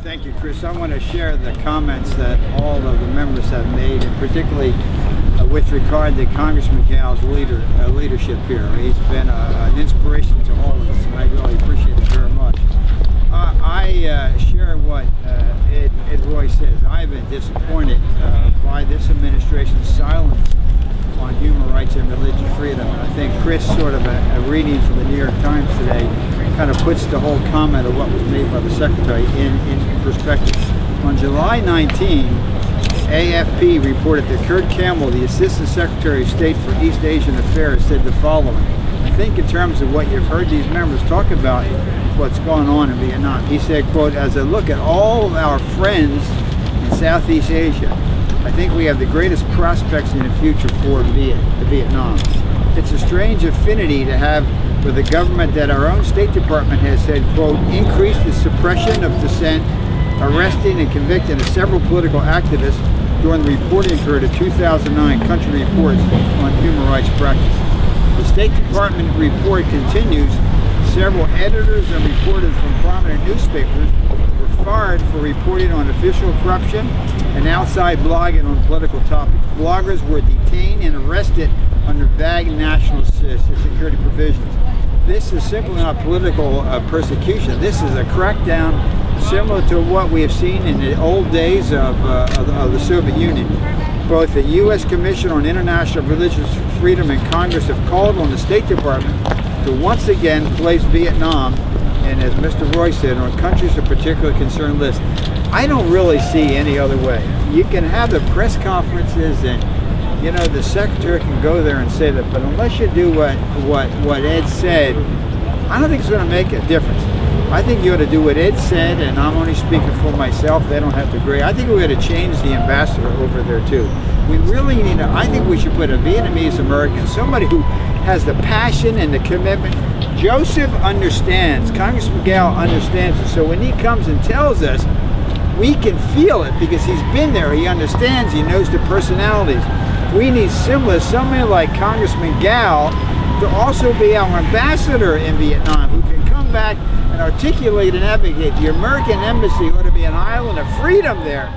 Thank you, Chris. I want to share the comments that all of the members have made, and particularly with regard to Congressman Gal's leadership here. He's been an inspiration to all of us, and I really appreciate it very much. I share what Ed Royce says. I've been disappointed by this administration's silence on human rights and religious freedom. And I think Chris, sort of a reading from the New York Times today, kind of puts the whole comment of what was made by the Secretary in perspective. On July 19, AFP reported that Kurt Campbell, the Assistant Secretary of State for East Asian Affairs, said the following. I think in terms of what you've heard these members talk about, what's going on in Vietnam. He said, quote, "As I look at all of our friends in Southeast Asia, I think we have the greatest prospects in the future for Vietnam. It's a strange affinity to have with a government that our own State Department has said, quote, increased the suppression of dissent, arresting and convicting of several political activists during the reporting period of 2009 country reports on human rights practices." The State Department report continues. Several editors and reporters from prominent newspapers were fired for reporting on official corruption and outside blogging on political topics. Bloggers were detained and arrested under vague national security provisions. This is simply not political persecution. This is a crackdown similar to what we have seen in the old days of the Soviet Union. Both the U.S. Commission on International Religious Freedom and Congress have called on the State Department to once again place Vietnam, and as Mr. Royce said, on countries of particular concern list. I don't really see any other way. You can have the press conferences and, you know, the Secretary can go there and say that, but unless you do what Ed said, I don't think it's going to make a difference. I think you ought to do what Ed said, and I'm only speaking for myself. They don't have to agree. I think we ought to change the ambassador over there too. We really need to, I think we should put a Vietnamese American, somebody who has the passion and the commitment. Joseph understands, Congressman Gal understands it, so when he comes and tells us, we can feel it because he's been there, he understands, he knows the personalities. We need somebody like Congressman Gal to also be our ambassador in Vietnam, who can come back and articulate and advocate. The American embassy ought to be an island of freedom there.